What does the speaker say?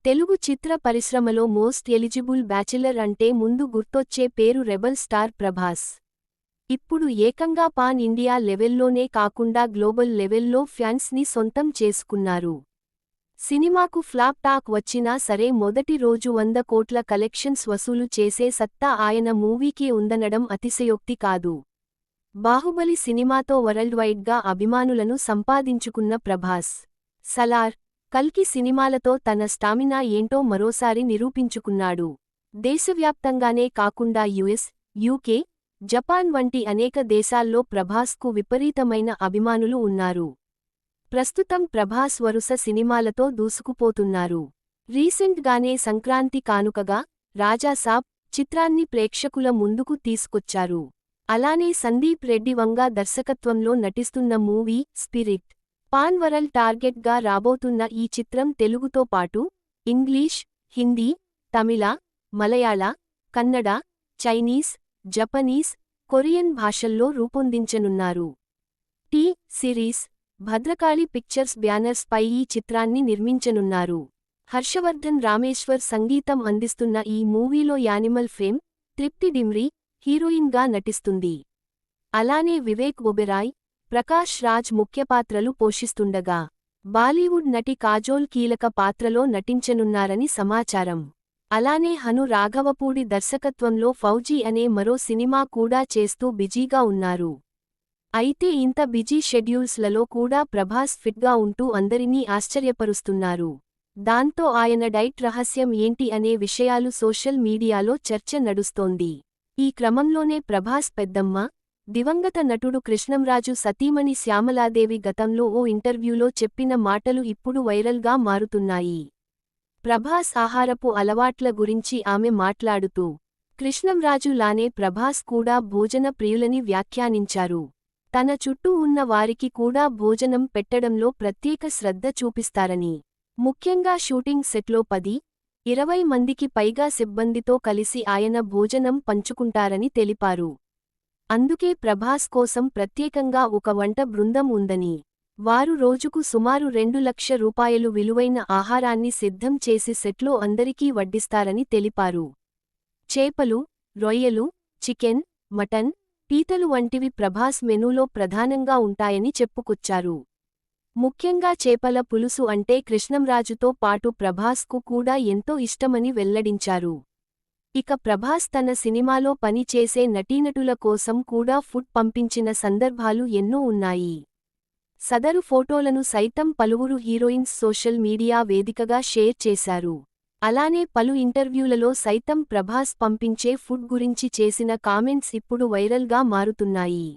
తెలుగు చిత్ర పరిశ్రమలో most eligible bachelor అంటే ముందు గుర్తొచ్చే పేరు రెబల్ స్టార్ ప్రభాస్. ఇప్పుడు ఏకంగా పాన్ ఇండియా లెవెల్లోనే కాకుండా గ్లోబల్ లెవెల్లో ఫ్యాన్స్ ని సొంతం చేసుకున్నారు. సినిమాకు ఫ్లాప్ టాక్ వచ్చినా సరే మొదటి రోజు 100 కోట్ల కలెక్షన్స్ వసూలు చేసే సత్తా ఆయన మూవీకి ఉందనడం అతిశయోక్తి కాదు. బాహుబలి సినిమాతో వరల్డ్ వైడ్గా అభిమానులను సంపాదించుకున్న ప్రభాస్, సలార్, కల్కి సినిమాలతో తన స్టామినా ఏంటో మరోసారి నిరూపించుకున్నాడు. దేశవ్యాప్తంగానే కాకుండా యుఎస్, యూకే, జపాన్ వంటి అనేక దేశాల్లో ప్రభాస్కు విపరీతమైన అభిమానులు ఉన్నారు. ప్రస్తుతం ప్రభాస్ వరుస సినిమాలతో దూసుకుపోతున్నారు. రీసెంట్గానే సంక్రాంతి కానుకగా రాజాసాబ్ చిత్రాన్ని ప్రేక్షకుల ముందుకు తీసుకొచ్చారు. అలానే సందీప్ రెడ్డి వంగా దర్శకత్వంలో నటిస్తున్న మూవీ స్పిరిట్ పాన్ వరల్డ్ టార్గెట్గా రాబోతున్న ఈ చిత్రం తెలుగుతో పాటు English, Hindi, Tamil, Malayalam, Kannada, Chinese, Japanese, Korean భాషల్లో రూపొందించనున్నారు. T Series, Bhadrakali pictures banners పై ఈ చిత్రాన్ని నిర్మించనున్నారు. హర్షవర్ధన్ రామేశ్వర్ సంగీతం అందిస్తున్న ఈ మూవీలో యానిమల్ ఫేమ్, తృప్తి డిమ్రీ హీరోయిన్గా నటిస్తుంది. అలానే వివేక్ ఒబెరాయ్, ప్రకాష్ రాజ్ ముఖ్యపాత్రలు పోషిస్తుండగా బాలీవుడ్ నటి కాజోల్ కీలక పాత్రలో నటించనున్నారని సమాచారం. అలానే హను రాఘవపూడి దర్శకత్వంలో ఫౌజీ అనే మరో సినిమా కూడా చేస్తూ బిజీగా ఉన్నారు. అయితే ఇంత బిజీ షెడ్యూల్స్లలో కూడా ప్రభాస్ ఫిట్గా ఉంటూ అందరినీ ఆశ్చర్యపరుస్తున్నారు. దాంతో ఆయన డైట్ రహస్యం ఏంటి అనే విషయాలు సోషల్ మీడియాలో చర్చ నడుస్తోంది. ఈ క్రమంలోనే ప్రభాస్ పెద్దమ్మ, దివంగత నటుడు కృష్ణంరాజు సతీమణి శ్యామలాదేవి గతంలో ఓ ఇంటర్వ్యూలో చెప్పిన మాటలు ఇప్పుడు వైరల్గా మారుతున్నాయి. ప్రభాస్ ఆహారపు అలవాట్ల గురించి ఆమె మాట్లాడుతూ, కృష్ణంరాజు లానే ప్రభాస్ కూడా భోజన ప్రియులని వ్యాఖ్యానించారు. తన చుట్టూ ఉన్న వారికి కూడా భోజనం పెట్టడంలో ప్రత్యేక శ్రద్ధ చూపిస్తారని, ముఖ్యంగా షూటింగ్ సెట్లో 10-20 మందికి పైగా సిబ్బందితో కలిసి ఆయన భోజనం పంచుకుంటారని తెలిపారు. అందుకే ప్రభాస్ కోసం ప్రత్యేకంగా ఒక వంట బృందం ఉందని, వారు రోజుకు సుమారు 2 లక్షల రూపాయలు విలువైన ఆహారాన్ని సిద్ధం చేసి సెట్లో అందరికీ వడ్డిస్తారని తెలిపారు. చేపలు, రొయ్యలు, చికెన్, మటన్, పీతలు వంటివి ప్రభాస్ మెనూలో ప్రధానంగా ఉంటాయని చెప్పుకొచ్చారు. ముఖ్యంగా చేపల పులుసు అంటే కృష్ణంరాజుతో పాటు ప్రభాస్కు కూడా ఎంతో ఇష్టమని వెల్లడించారు. ఇక ప్రభాస్ తన సినిమాలో పని చేసే నటీనటుల కోసం కూడా ఫుడ్ పంపించిన సందర్భాలు ఎన్నో ఉన్నాయి. సదరు ఫోటోలను సైతం పలువురు హీరోయిన్స్ సోషల్ మీడియా వేదికగా షేర్ చేశారు. అలానే పలు ఇంటర్వ్యూలలో సైతం ప్రభాస్ పంపించే ఫుడ్ గురించి చేసిన కామెంట్స్ ఇప్పుడు వైరల్గా మారుతున్నాయి.